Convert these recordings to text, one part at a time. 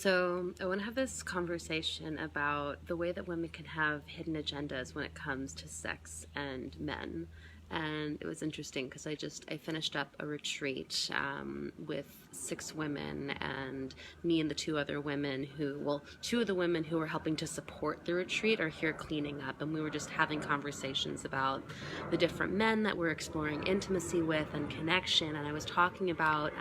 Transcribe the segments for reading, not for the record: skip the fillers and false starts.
So, I want to have this conversation about the way that women can have hidden agendas when it comes to sex and men. And it was interesting because I finished up a retreat with 6 women, and me and the 2 other women two of the women who were helping to support the retreat are here cleaning up, and we were just having conversations about the different men that we're exploring intimacy with and connection. And I was talking about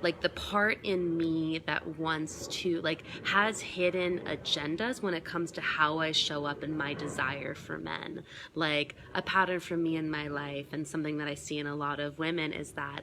like the part in me that wants to, like, has hidden agendas when it comes to how I show up in my desire for men. Like, a pattern for me in my life, and something that I see in a lot of women, is that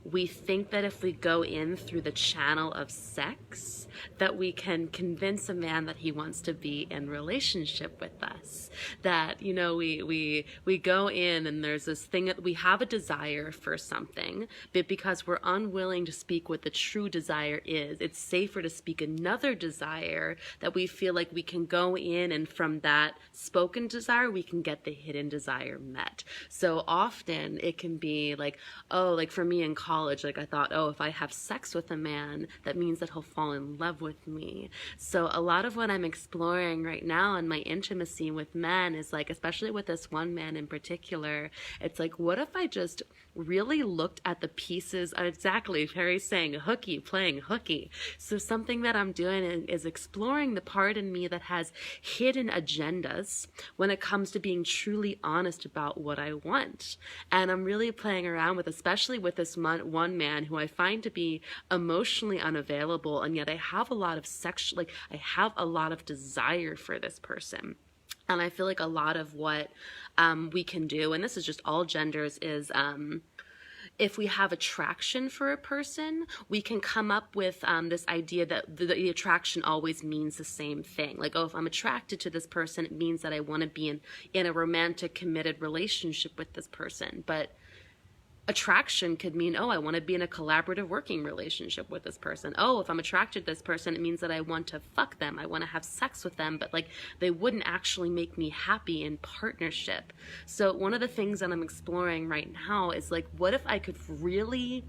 we think that if we go in through the channel of sex, that we can convince a man that he wants to be in relationship with us. That, we go in and there's this thing that we have a desire for something, but because we're unwilling to speak what the true desire is, it's safer to speak another desire that we feel like we can go in, and from that spoken desire, we can get the hidden desire met. So often it can be like, oh, like for me in college, like I thought, oh, if I have sex with a man, that means that he'll fall in love with me. So a lot of what I'm exploring right now in my intimacy with men is like, especially with this one man in particular, it's like, what if I just really looked at the pieces, exactly, Harry's saying hooky, playing hooky. So something that I'm doing is exploring the part in me that has hidden agendas when it comes to being truly honest about what I want. And I'm really playing around with, especially with this one man who I find to be emotionally unavailable, and yet I have a lot of I have a lot of desire for this person. And I feel like a lot of what we can do, and this is just all genders, is if we have attraction for a person, we can come up with this idea that the attraction always means the same thing. Like, oh, if I'm attracted to this person, it means that I want to be in a romantic, committed relationship with this person. But attraction could mean, oh, I want to be in a collaborative working relationship with this person. Oh, if I'm attracted to this person, it means that I want to fuck them. I want to have sex with them, but like they wouldn't actually make me happy in partnership. So one of the things that I'm exploring right now is like, what if I could really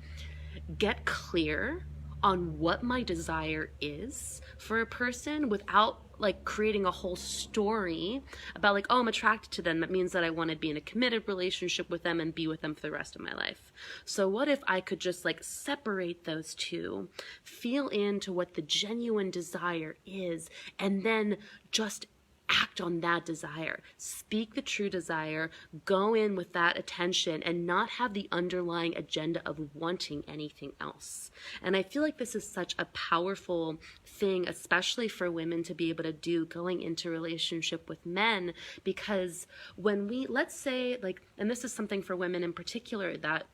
get clear on what my desire is for a person without like creating a whole story about like, oh, I'm attracted to them, that means that I want to be in a committed relationship with them and be with them for the rest of my life. So what if I could just like separate those two, feel into what the genuine desire is, and then just act on that desire, speak the true desire, go in with that attention, and not have the underlying agenda of wanting anything else. And I feel like this is such a powerful thing, especially for women to be able to do going into relationship with men, because when we, let's say, like, and this is something for women in particular, that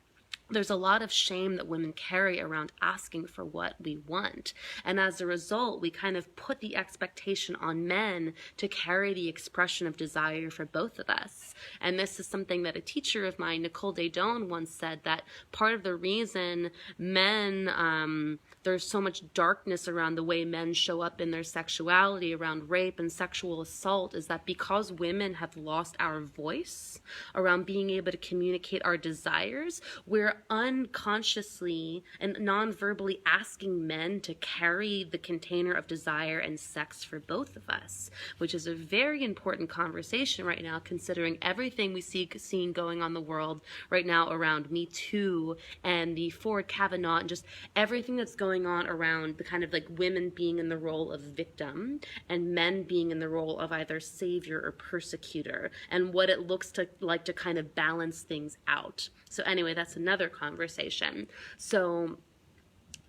there's a lot of shame that women carry around asking for what we want. And as a result, we kind of put the expectation on men to carry the expression of desire for both of us. And this is something that a teacher of mine, Nicole Daedone, once said, that part of the reason men, there's so much darkness around the way men show up in their sexuality, around rape and sexual assault, is that because women have lost our voice around being able to communicate our desires, we're unconsciously and non-verbally asking men to carry the container of desire and sex for both of us, which is a very important conversation right now, considering everything we seeing going on in the world right now around Me Too and the Ford Kavanaugh, and just everything that's going on around the kind of like women being in the role of victim and men being in the role of either savior or persecutor, and what it looks like to kind of balance things out. So anyway, that's another conversation. So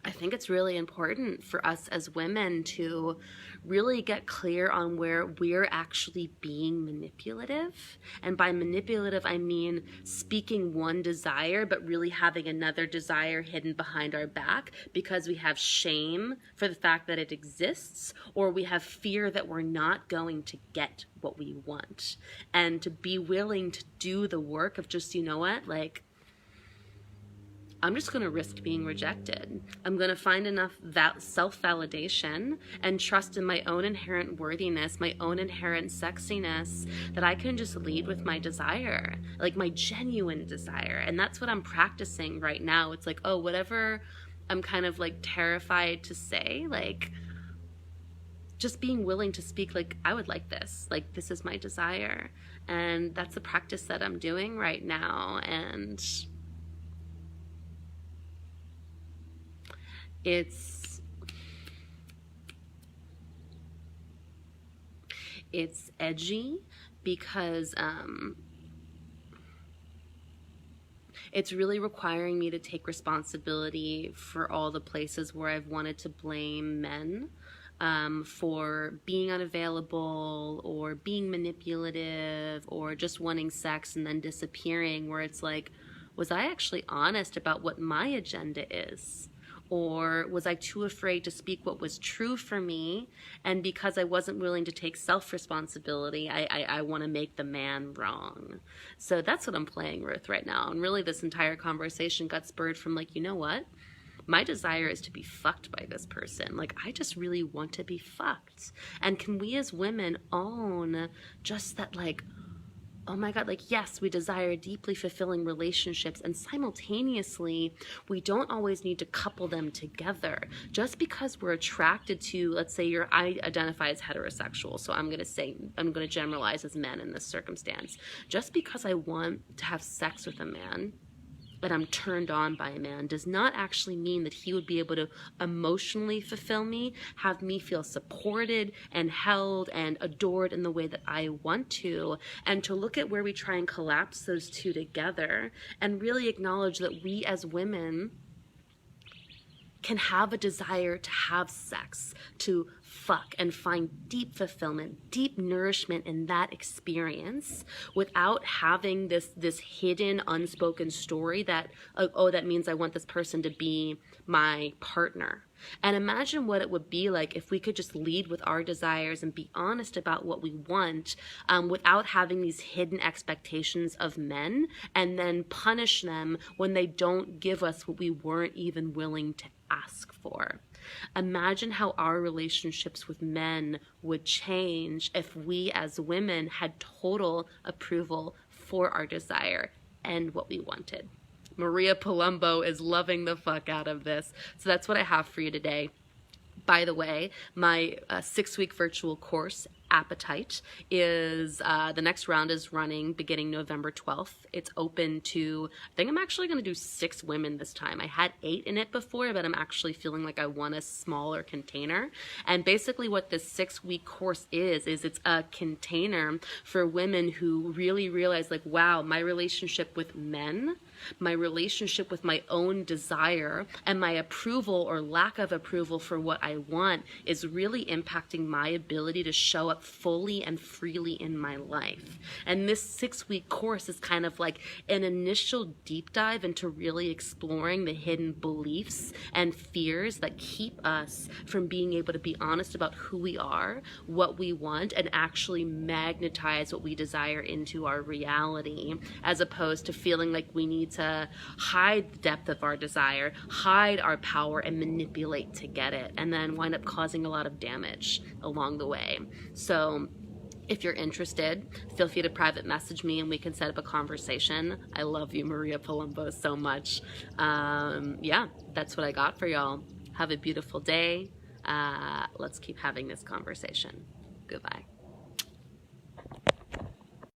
I think it's really important for us as women to really get clear on where we're actually being manipulative. And by manipulative, I mean speaking one desire, but really having another desire hidden behind our back because we have shame for the fact that it exists, or we have fear that we're not going to get what we want. And to be willing to do the work of just, you know what, like, I'm just going to risk being rejected. I'm going to find enough self-validation and trust in my own inherent worthiness, my own inherent sexiness, that I can just lead with my desire, like my genuine desire. And that's what I'm practicing right now. It's like, oh, whatever I'm kind of like terrified to say, like, just being willing to speak, like, I would like this, like, this is my desire. And that's the practice that I'm doing right now. And it's edgy because it's really requiring me to take responsibility for all the places where I've wanted to blame men for being unavailable or being manipulative or just wanting sex and then disappearing, where it's like, was I actually honest about what my agenda is? Or was I too afraid to speak what was true for me? And because I wasn't willing to take self-responsibility, I want to make the man wrong. So that's what I'm playing with right now. And really this entire conversation got spurred from like, you know what? My desire is to be fucked by this person. Like, I just really want to be fucked. And can we as women own just that, like, oh my God, like, yes, we desire deeply fulfilling relationships, and simultaneously, we don't always need to couple them together. Just because we're attracted to, let's say I identify as heterosexual, so I'm going to generalize as men in this circumstance. Just because I want to have sex with a man, and I'm turned on by a man, does not actually mean that he would be able to emotionally fulfill me, have me feel supported and held and adored in the way that I want to, and to look at where we try and collapse those two together and really acknowledge that we as women can have a desire to have sex, to fuck, and find deep fulfillment, deep nourishment in that experience without having this hidden, unspoken story that, oh, that means I want this person to be my partner. And imagine what it would be like if we could just lead with our desires and be honest about what we want without having these hidden expectations of men and then punish them when they don't give us what we weren't even willing to ask for. Imagine how our relationships with men would change if we as women had total approval for our desire and what we wanted. Maria Palumbo is loving the fuck out of this. So that's what I have for you today. By the way, my 6-week virtual course, Appetite, is the next round is running beginning November 12th. It's open to, I think I'm actually going to do 6 women this time. I had 8 in it before, but I'm actually feeling like I want a smaller container. And basically what this 6-week course is it's a container for women who really realize, like, wow, my relationship with men, my relationship with my own desire, and my approval or lack of approval for what I want is really impacting my ability to show up fully and freely in my life. And this 6-week course is kind of like an initial deep dive into really exploring the hidden beliefs and fears that keep us from being able to be honest about who we are, what we want, and actually magnetize what we desire into our reality, as opposed to feeling like we need to hide the depth of our desire, hide our power, and manipulate to get it, and then wind up causing a lot of damage along the way. So if you're interested, feel free to private message me and we can set up a conversation. I love you, Maria Palumbo, so much. Yeah, that's what I got for y'all. Have a beautiful day. Let's keep having this conversation. Goodbye.